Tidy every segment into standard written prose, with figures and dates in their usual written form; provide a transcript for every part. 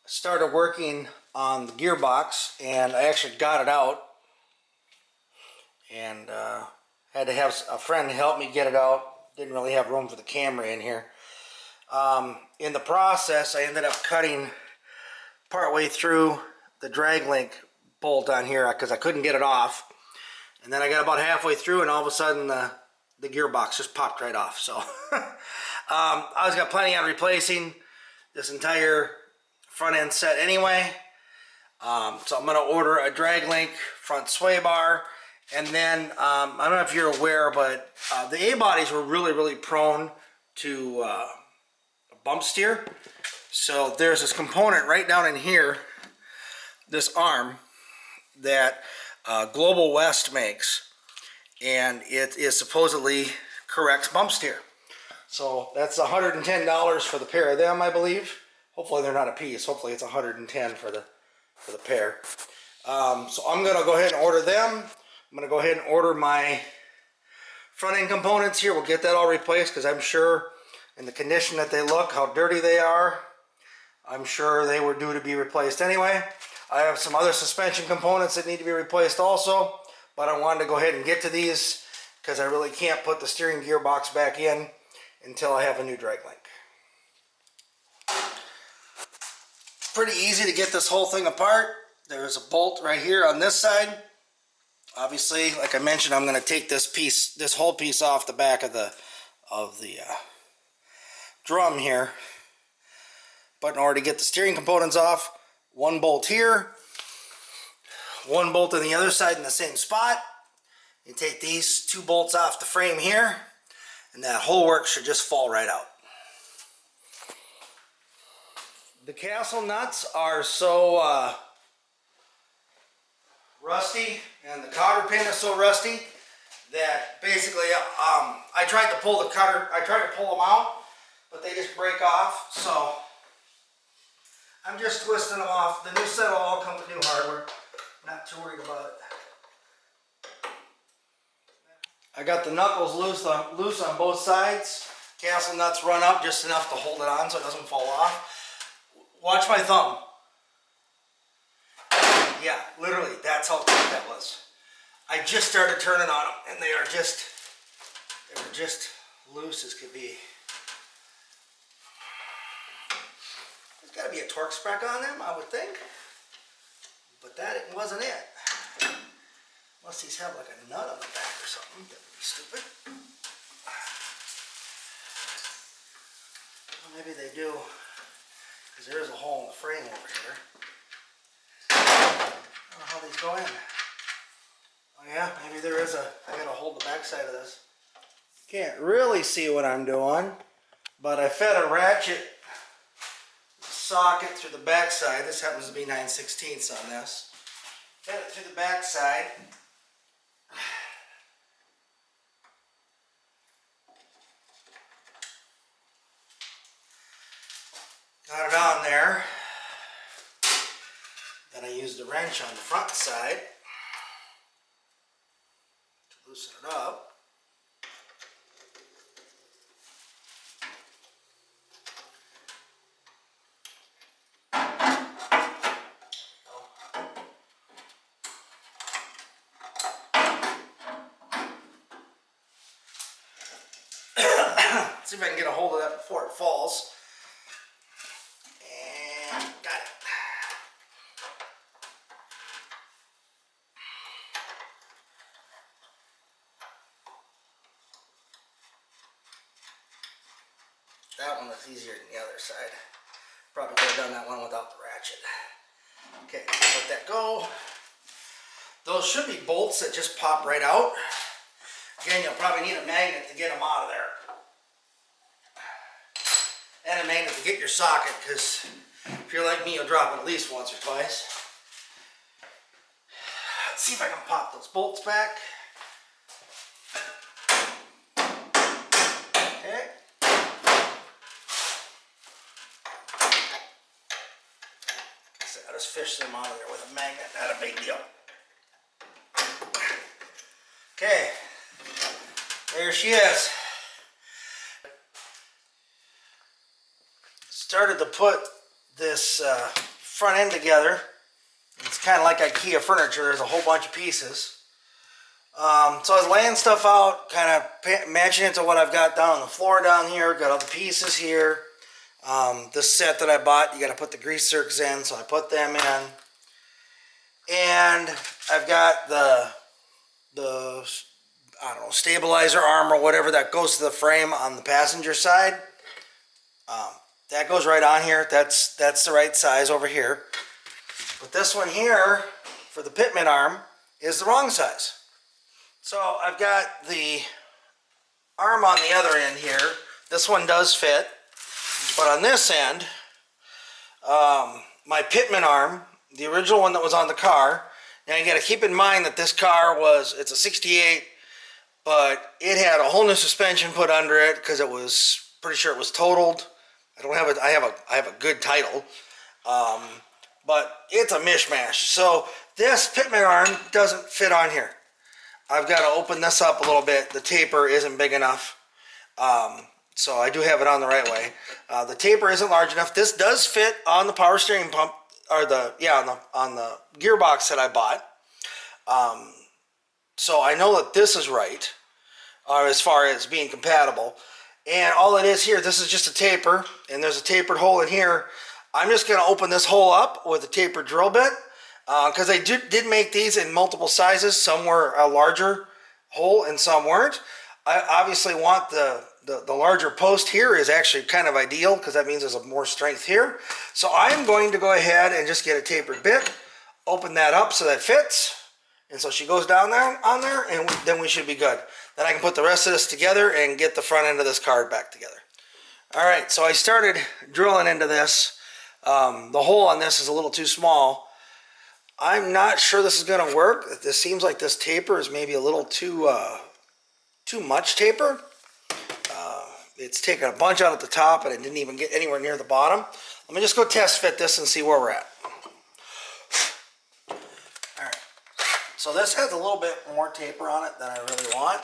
started working on the gearbox, and I actually got it out, and had to have a friend help me get it out. Didn't really have room for the camera in here. In the process, I ended up cutting partway through the drag link bolt on here because I couldn't get it off. And then I got about halfway through, and all of a sudden the gearbox just popped right off. So I was got planning on replacing this entire front end set anyway. So I'm going to order a drag link front sway bar. And then, I don't know if you're aware, but the A-bodies were really prone to bump steer. So there's this component right down in here, this arm, that Global West makes. And it is supposedly corrects bump steer. So that's $110 for the pair of them, I believe. Hopefully they're not a piece. Hopefully it's $110 for the pair. So I'm going to go ahead and order them. I'm going to go ahead and order my front end components here. We'll get that all replaced because I'm sure in the condition that they look, how dirty they are, I'm sure they were due to be replaced anyway. I have some other suspension components that need to be replaced also, but I wanted to go ahead and get to these because I really can't put the steering gearbox back in until I have a new drag link. Pretty easy to get this whole thing apart. There's a bolt right here on this side. Obviously, like I mentioned, I'm going to take this whole piece off the back of the drum here. But in order to get the steering components off, one bolt here, one bolt on the other side in the same spot. You take these two bolts off the frame here, and that whole work should just fall right out. The castle nuts are so rusty, and the cotter pin is so rusty that basically I tried to pull them out, but they just break off. So I'm just twisting them off. The new set will all come with new hardware. Not too worried about it. I got the knuckles loose on both sides. Castle nuts run up just enough to hold it on so it doesn't fall off. Watch my thumb. Yeah, literally, that's how quick that was. I just started turning on them, and they were just loose as could be. There's got to be a torque spec on them, I would think, but that wasn't it. Unless these have like a nut on the back or something, that would be stupid. Well, maybe they do, because there is a hole in the frame over here. I don't know how these go in. Oh yeah, maybe there is I gotta hold the back side of this. Can't really see what I'm doing, but I fed a ratchet socket through the back side. This happens to be 9/16 on this. Fed it through the back side. Got it on there. Then I used a wrench on the front side to loosen it up. See if I can get a hold of that before it falls. And got it. That one was easier than the other side. Probably could have done that one without the ratchet. Okay, let that go. Those should be bolts that just pop right out. Again, you'll probably need a magnet to get them out of there. And a magnet to get your socket, because if you're like me, you'll drop it at least once or twice. Let's see if I can pop those bolts back. Okay. So I'll just fish them out of there with a magnet, not a big deal. Okay, there she is. Started to put this front end together. It's kind of like IKEA furniture. There's a whole bunch of pieces. So I was laying stuff out, kind of matching it to what I've got down on the floor down here. Got all the pieces here. This set that I bought, you got to put the grease zerks in, so I put them in. And I've got the I don't know, stabilizer arm or whatever that goes to the frame on the passenger side. That goes right on here. That's the right size over here. But this one here, for the pitman arm, is the wrong size. So I've got the arm on the other end here. This one does fit. But on this end, my pitman arm, the original one that was on the car, now you got to keep in mind that this car it's a 68, but it had a whole new suspension put under it because it was pretty sure it was totaled. I have a good title, but it's a mishmash. So this pitman arm doesn't fit on here. I've got to open this up a little bit. The taper isn't big enough, so I do have it on the right way. The taper isn't large enough. This does fit on the power steering pump, or on the gearbox that I bought. So I know that this is right, as far as being compatible. And all it is here, this is just a taper, and there's a tapered hole in here. I'm just going to open this hole up with a tapered drill bit, because they did make these in multiple sizes. Some were a larger hole and some weren't. I obviously want the larger post here is actually kind of ideal, because that means there's more strength here. So I'm going to go ahead and just get a tapered bit, open that up so that fits. And so she goes down there on there, and then we should be good. Then I can put the rest of this together and get the front end of this car back together. All right, so I started drilling into this. The hole on this is a little too small. I'm not sure this is going to work. This seems like this taper is maybe a little too much taper. It's taken a bunch out at the top, and it didn't even get anywhere near the bottom. Let me just go test fit this and see where we're at. All right, so this has a little bit more taper on it than I really want.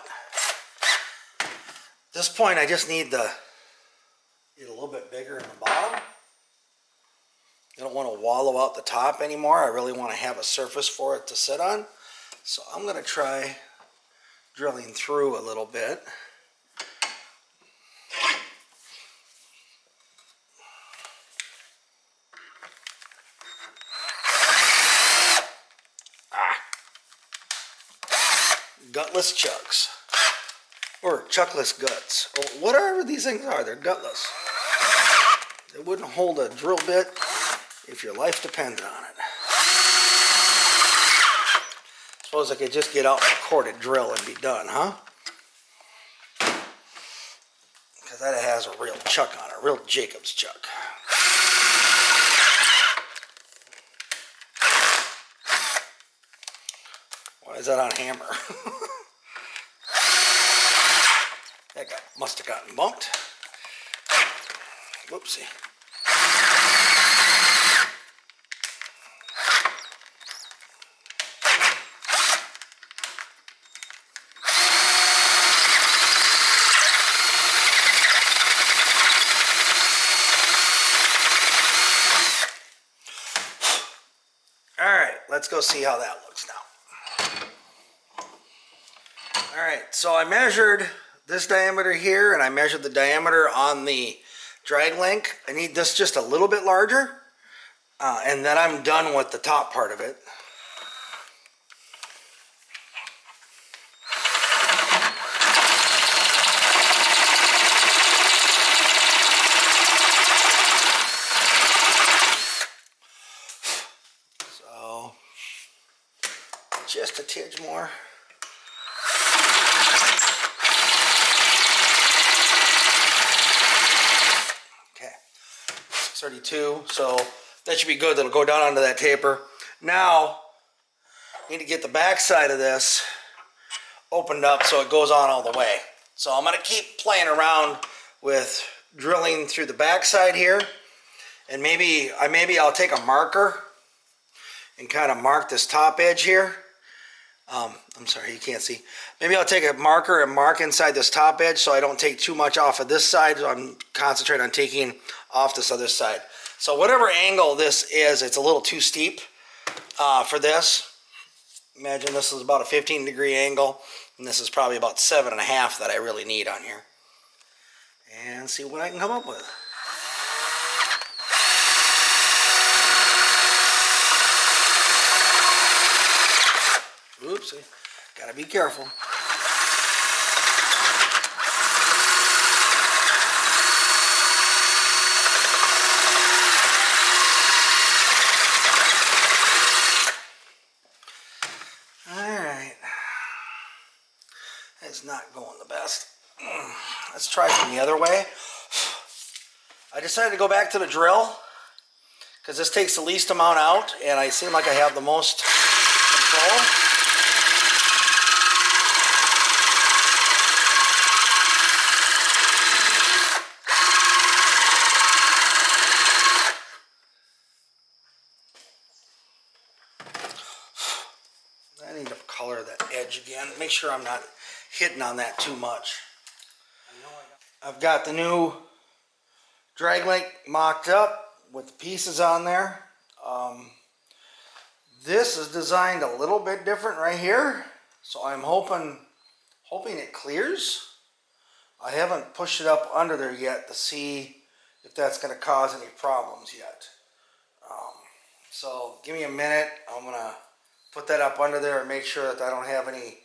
At this point, I just need it a little bit bigger in the bottom. I don't want to wallow out the top anymore. I really want to have a surface for it to sit on. So I'm going to try drilling through a little bit. Gutless chucks, or chuckless guts, or whatever these things are. They're gutless. They wouldn't hold a drill bit if your life depended on it. Suppose I could just get out a corded drill and be done, huh? Because that has a real chuck on it, a real Jacob's chuck. Why is that on hammer? That guy must have gotten bumped. Whoopsie. All right, let's go see how that looks now. All right, so I measured this diameter here, and I measured the diameter on the drag link. I need this just a little bit larger, and then I'm done with the top part of it. So, just a tidge more. Okay, 32, so that should be good. That'll go down onto that taper. Now, I need to get the back side of this opened up so it goes on all the way. So I'm going to keep playing around with drilling through the back side here, and maybe I'll take a marker and kind of mark this top edge here. I'm sorry, you can't see. Maybe I'll take a marker and mark inside this top edge so I don't take too much off of this side. So I'm concentrating on taking off this other side. So whatever angle this is, it's a little too steep for this. Imagine this is about a 15-degree angle, and this is probably about 7.5 that I really need on here. And see what I can come up with. Oopsie, gotta be careful. Alright, that's not going the best. Let's try from the other way. I decided to go back to the drill because this takes the least amount out and I seem like I have the most control. I need to color that edge again. Make sure I'm not hitting on that too much. I've got the new drag link mocked up with the pieces on there. This is designed a little bit different right here, so I'm hoping it clears. I haven't pushed it up under there yet to see if that's going to cause any problems yet. So give me a minute. I'm going to put that up under there and make sure that I don't have any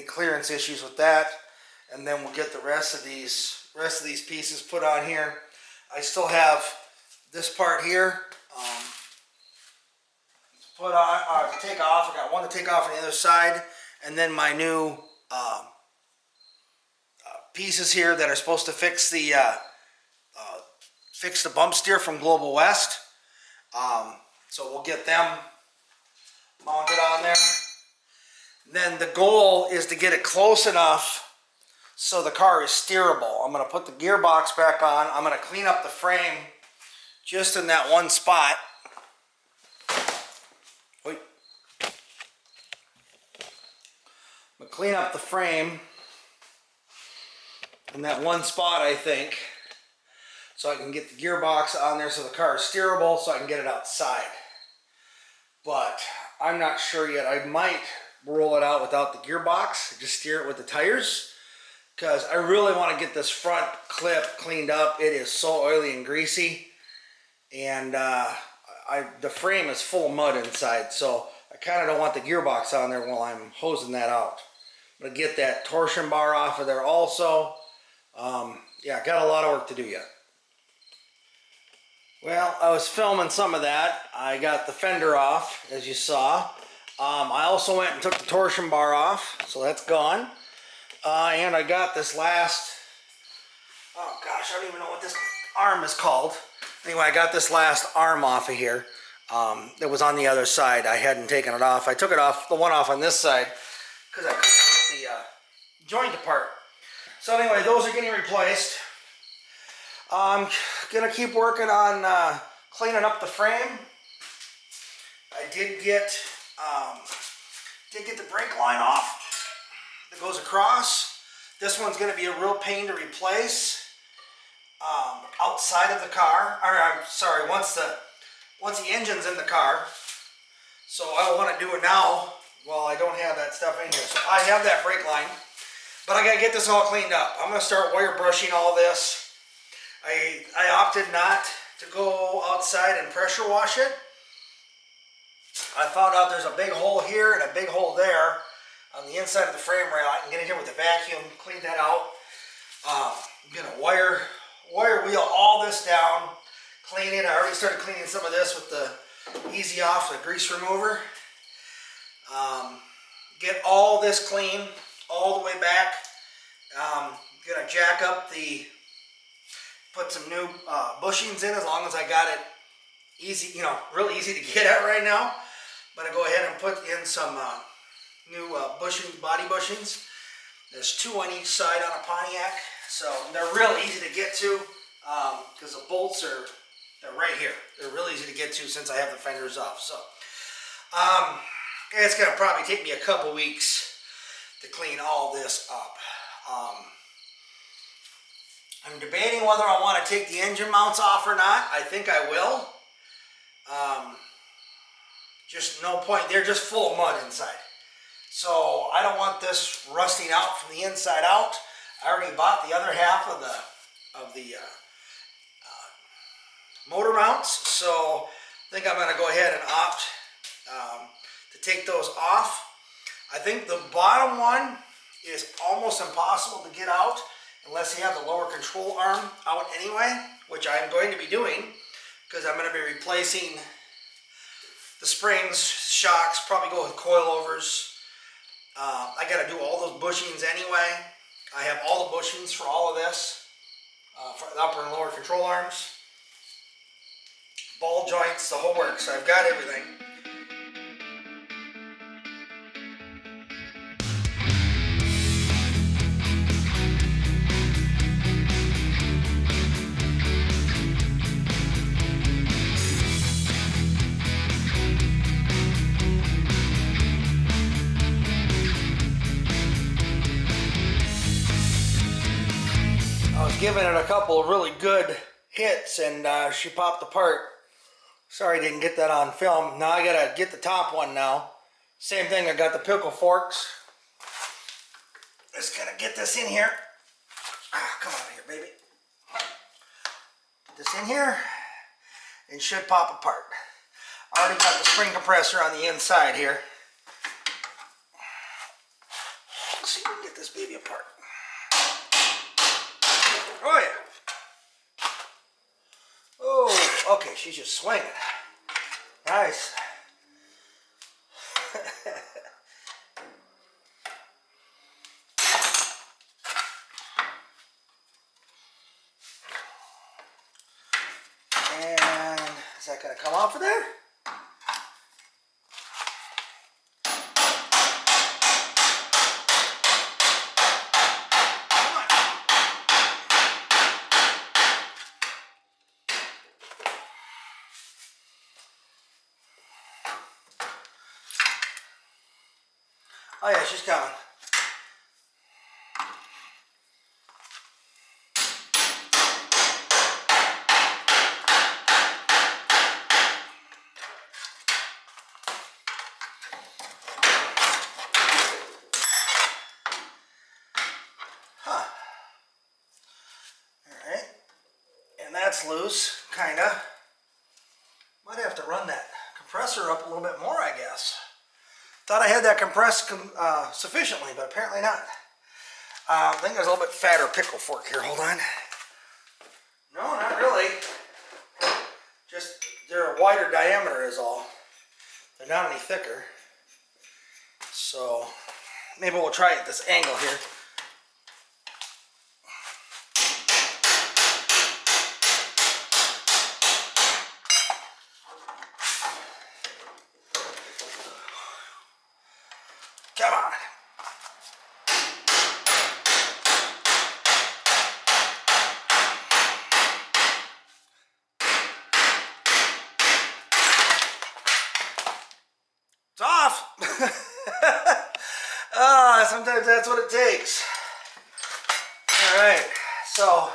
clearance issues with that, and then we'll get the rest of these pieces put on here. I still have this part here to put on, to take off. I got one to take off on the other side, and then my new pieces here that are supposed to fix the bump steer from Global West. So we'll get them mounted on there. Then the goal is to get it close enough so the car is steerable. I'm going to put the gearbox back on. I'm going to clean up the frame just in that one spot. Wait. I'm going to clean up the frame in that one spot, I think, so I can get the gearbox on there so the car is steerable so I can get it outside. But I'm not sure yet. I might roll it out without the gearbox, just steer it with the tires, because I really want to get this front clip cleaned up. It is so oily and greasy, and the frame is full of mud inside, so I kind of don't want the gearbox on there while I'm hosing that out. I'm going to get that torsion bar off of there also. Yeah, got a lot of work to do yet. Well, I was filming some of that. I got the fender off, as you saw. I also went and took the torsion bar off, so that's gone. And I got this last, oh gosh, I don't even know what this arm is called. Anyway, I got this last arm off of here. It was on the other side. I hadn't taken it off. I took it off, the one off on this side, because I couldn't get the joint apart. So anyway, those are getting replaced. I'm gonna keep working on cleaning up the frame. I did get the brake line off that goes across. This one's gonna be a real pain to replace outside of the car. Or I'm sorry, once the engine's in the car. So I don't want to do it now while I don't have that stuff in here. So I have that brake line, but I gotta get this all cleaned up. I'm gonna start wire brushing all this. I opted not to go outside and pressure wash it. I found out there's a big hole here and a big hole there on the inside of the frame rail. I can get in here with a vacuum, clean that out. I'm gonna wire wheel all this down, clean it. I already started cleaning some of this with the Easy Off, the grease remover. Get all this clean all the way back. Gonna jack up put some new bushings in, as long as I got it easy, real easy to get at right now. I'm gonna go ahead and put in some new body bushings. There's 2 on each side on a Pontiac, so they're real easy to get to because the bolts they're right here. They're real easy to get to since I have the fenders off. So it's gonna probably take me a couple weeks to clean all this up. I'm debating whether I want to take the engine mounts off or not. I think I will. Just no point. They're just full of mud inside. So I don't want this rusting out from the inside out. I already bought the other half of the motor mounts, so I think I'm going to go ahead and opt to take those off. I think the bottom one is almost impossible to get out unless you have the lower control arm out anyway, which I'm going to be doing because I'm going to be replacing the springs, shocks, probably go with coilovers. I got to do all those bushings anyway. I have all the bushings for all of this, for the upper and lower control arms, ball joints, the whole works. I've got everything. Giving it a couple of really good hits and she popped apart. Sorry I didn't get that on film. Now I gotta get the top one now. Same thing, I got the pickle forks. Just gotta get this in here. Come on here, baby. Get this in here and should pop apart. I already got the spring compressor on the inside here. Let's see if we can get this baby apart. Oh yeah. Oh, okay, she's just swinging. Nice. And is that gonna come off of there? Oh yeah, she's coming. Huh. Alright. And that's loose, kinda. Might have to run that compressor up a little bit more, I guess. Thought I had that compressed sufficiently, but apparently not. I think there's a little bit fatter pickle fork here. Hold on. No, not really. Just they're a wider diameter is all. They're not any thicker. So maybe we'll try it at this angle here. Come on. It's off. Sometimes that's what it takes. All right. So,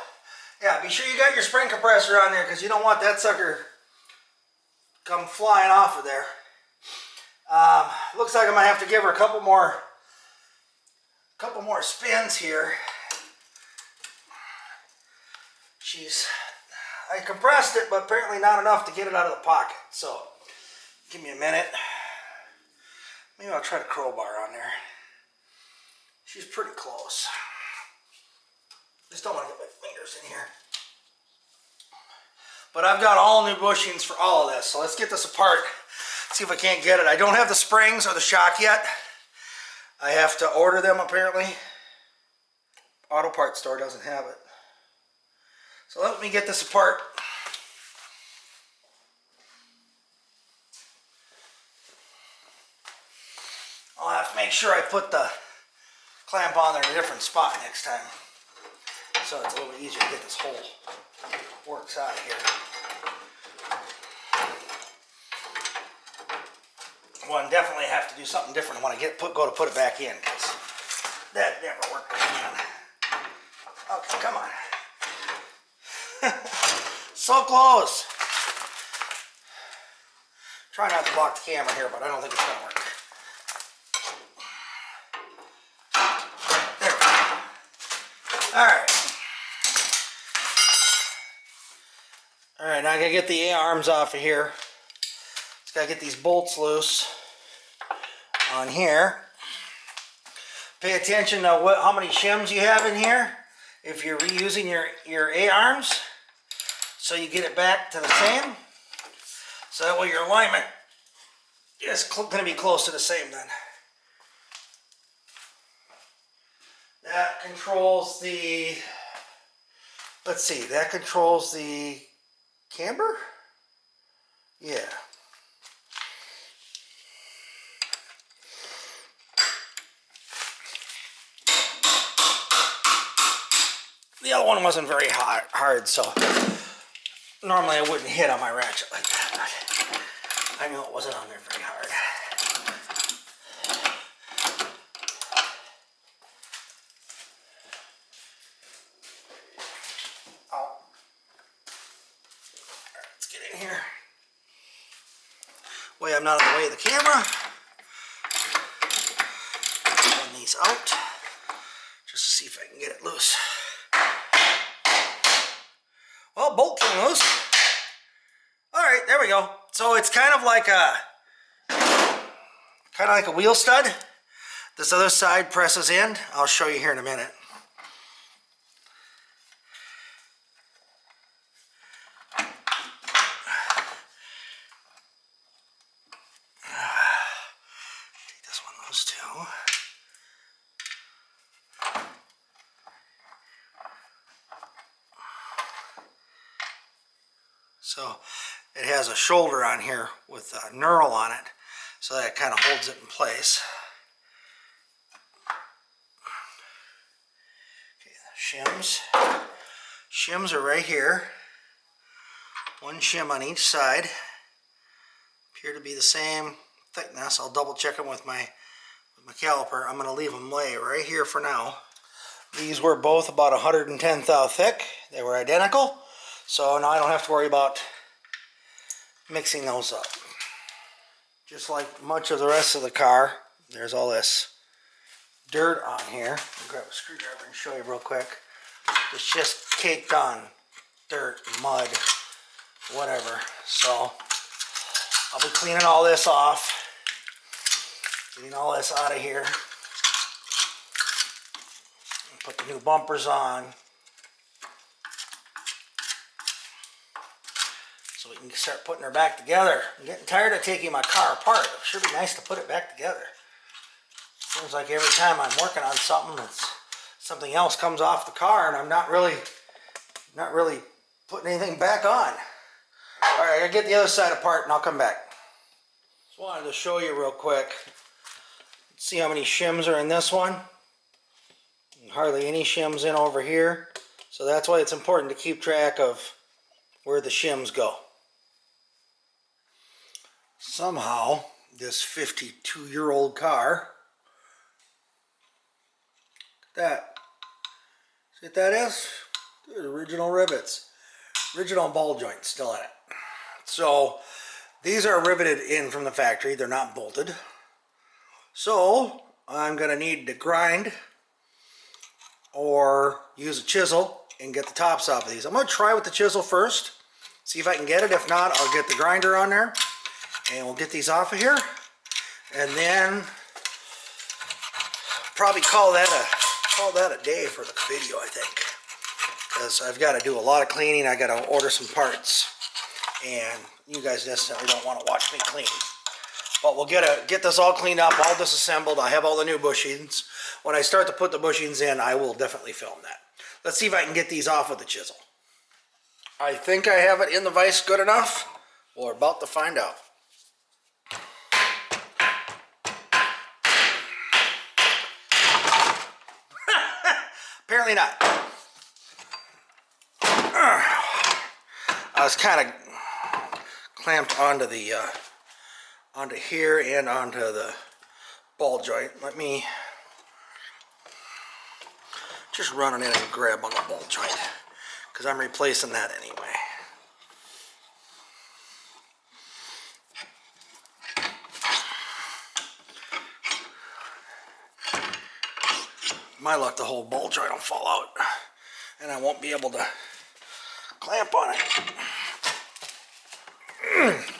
yeah, be sure you got your spring compressor on there because you don't want that sucker come flying off of there. Looks like I might have to give her a couple more spins here. I compressed it, but apparently not enough to get it out of the pocket. So give me a minute. Maybe I'll try the crowbar on there. She's pretty close. Just don't want to get my fingers in here. But I've got all new bushings for all of this. So let's get this apart. See if I can't get it. I don't have the springs or the shock yet. I have to order them apparently. Auto parts store doesn't have it. So let me get this apart. I'll have to make sure I put the clamp on there in a different spot next time. So it's a little bit easier to get this whole works out of here. Well, definitely have to do something different when I go to put it back in because that never worked again. Okay, come on. So close. Try not to block the camera here, but I don't think it's going to work. There we go. Alright. Alright, now I gotta get the A-arms off of here. Just gotta get these bolts loose on here. Pay attention to how many shims you have in here if you're reusing your A-arms, so you get it back to the same. So that way your alignment is going to be close to the same then. That controls the, let's see, that controls the camber? Yeah. The other one wasn't very hard, so normally I wouldn't hit on my ratchet like that, but I knew it wasn't on there very hard. Oh. Let's get in here. Way I'm not in the way of the camera. Run these out just to see if I can get it loose. Well, bolt came loose. Alright, there we go. So it's kind of like a wheel stud. This other side presses in. I'll show you here in a minute. Take this one loose too. So it has a shoulder on here with a knurl on it, so that kind of holds it in place. Okay, the shims. Shims are right here. One shim on each side. Appear to be the same thickness. I'll double check them with my caliper. I'm going to leave them lay right here for now. These were both about 100 thou thick. They were identical. So now I don't have to worry about mixing those up. Just like much of the rest of the car, there's all this dirt on here. I'll grab a screwdriver and show you real quick. It's just caked on dirt, mud, whatever. So I'll be cleaning all this off, getting all this out of here. Put the new bumpers on, so we can start putting her back together. I'm getting tired of taking my car apart. It should be nice to put it back together. Seems like every time I'm working on something, something else comes off the car, and I'm not really putting anything back on. All right, I gotta get the other side apart, and I'll come back. Just wanted to show you real quick. See how many shims are in this one. Hardly any shims in over here. So that's why it's important to keep track of where the shims go. Somehow, this 52-year-old car, that, see what that is? There's original rivets. Original ball joints still in it. So, these are riveted in from the factory. They're not bolted. So, I'm going to need to grind or use a chisel and get the tops off of these. I'm going to try with the chisel first, see if I can get it. If not, I'll get the grinder on there and we'll get these off of here, and then probably call that a day for the video, I think, because I've got to do a lot of cleaning. I got to order some parts, and you guys necessarily don't want to watch me clean. But we'll get this all cleaned up, all disassembled. I have all the new bushings. When I start to put the bushings in, I will definitely film that. Let's see if I can get these off with the chisel. I think I have it in the vise good enough. We're about to find out. Apparently not. I was kind of clamped onto the onto here and onto the ball joint. Let me just run it in and grab on the ball joint, because I'm replacing that anyway. my luck, the whole ball joint will fall out, and I won't be able to clamp on it.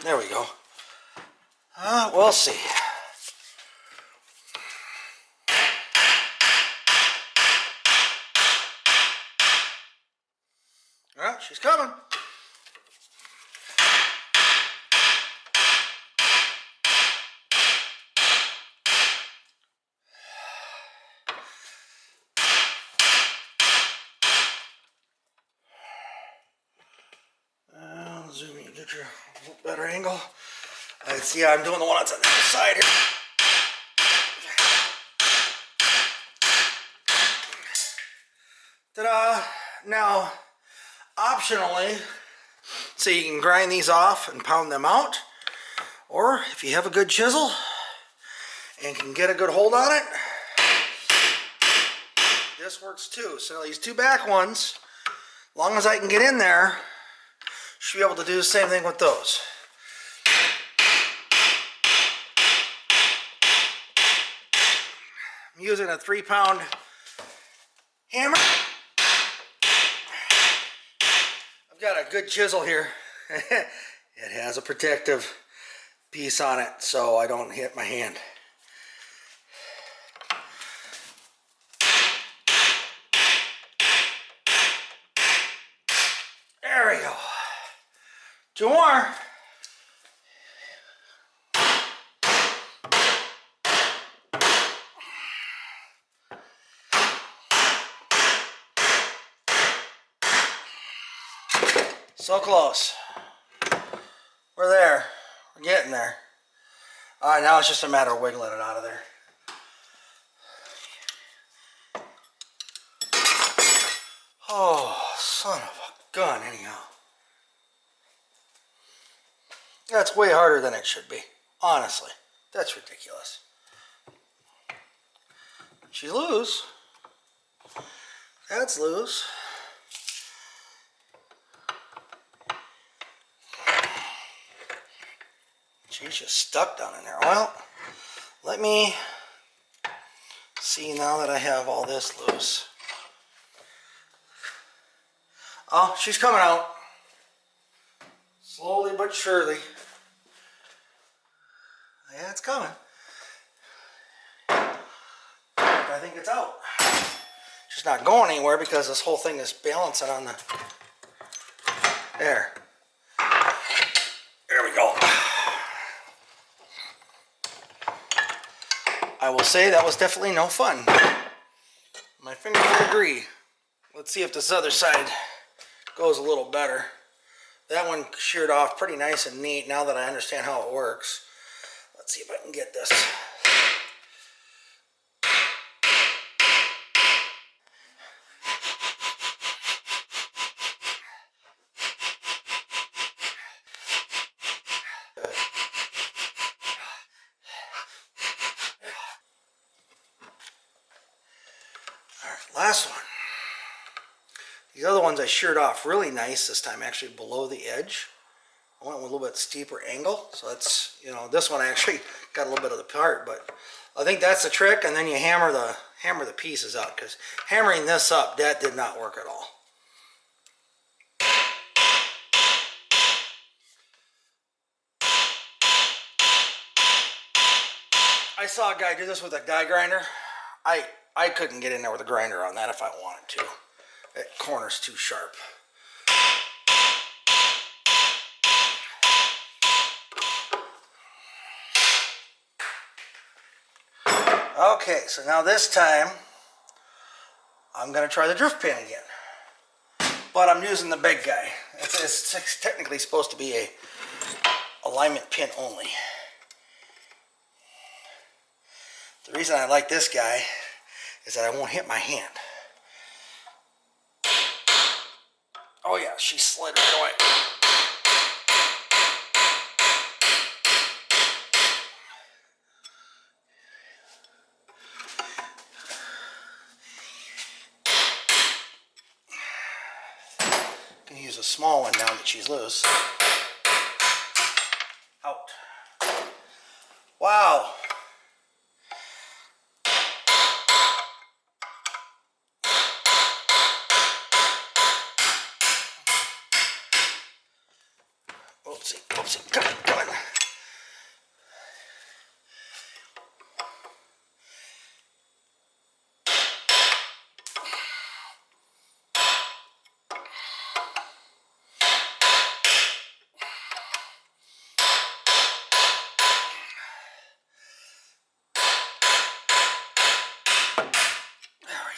There we go. We'll see. Well, she's coming. Zoom in, get your better angle. See, I'm doing the one that's on the other side here. Ta-da! Now, optionally, so you can grind these off and pound them out, or if you have a good chisel and can get a good hold on it, this works too. So these two back ones, as long as I can get in there, should be able to do the same thing with those. I'm using a 3-pound hammer. I've got a good chisel here. It has a protective piece on it so I don't hit my hand. There we go. 2 more. So close. We're there. We're getting there. Alright, now it's just a matter of wiggling it out of there. Oh, son of a gun, anyhow. That's way harder than it should be. Honestly. That's ridiculous. She's loose. That's loose. She's just stuck down in there. Well, let me see now that I have all this loose. Oh, she's coming out. Slowly but surely. Yeah, it's coming. I think it's out. Just not going anywhere because this whole thing is balancing on the... There. There we go. I will say that was definitely no fun. My fingers would agree. Let's see if this other side goes a little better. That one sheared off pretty nice and neat now that I understand how it works. Let's see if I can get this. Last one. These other ones I sheared off really nice this time, actually below the edge. I went with a little bit steeper angle, so that's, you know, this one I actually got a little bit of the part, but I think that's the trick, and then you hammer the pieces out, because hammering this up, that did not work at all. I saw a guy do this with a die grinder. I couldn't get in there with a grinder on that if I wanted to. That corner's too sharp. Okay, so now this time I'm going to try the drift pin again. But I'm using the big guy. It's technically supposed to be a alignment pin only. The reason I like this guy is that I won't hit my hand. Oh yeah, she slid right away. Can use a small one now that she's loose. Out. Wow. Oopsie, oopsie, come on, come on.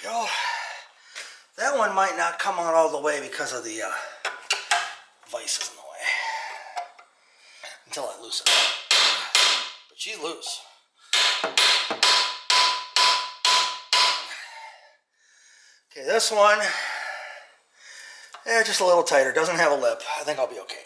Go. That one might not come out all the way because of the vices in the way. Until I loosen it. But she's loose. Okay, this one, just a little tighter. Doesn't have a lip. I think I'll be okay.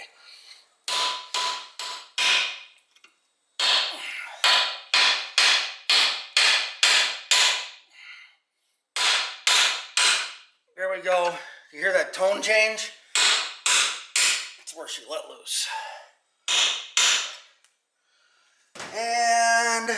There we go. You hear that tone change? That's where she let loose. And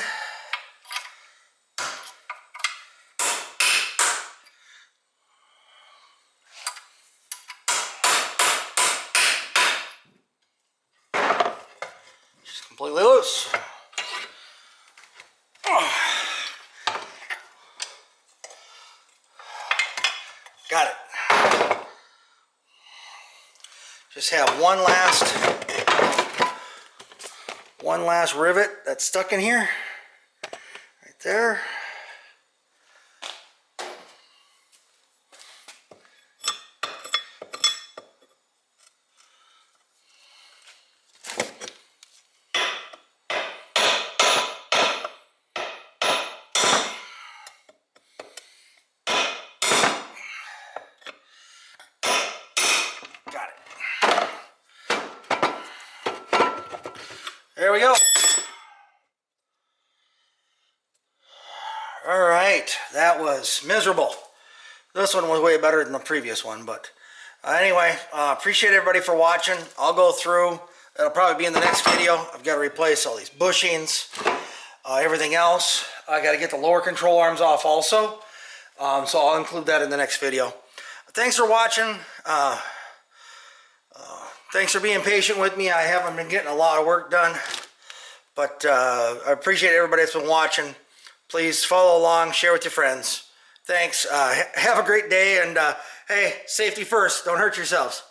she's completely loose. Got it. Just have one last rivet that's stuck in here. Right there. There we go. All right, that was miserable. This one was way better than the previous one, but anyway, appreciate everybody for watching. I'll go through. It'll probably be in the next video. I've got to replace all these bushings, everything else. I got to get the lower control arms off also, so I'll include that in the next video. Thanks for watching. Thanks for being patient with me. I haven't been getting a lot of work done, but I appreciate everybody that's been watching. Please follow along, share with your friends. Thanks. Have a great day, and hey, safety first. Don't hurt yourselves.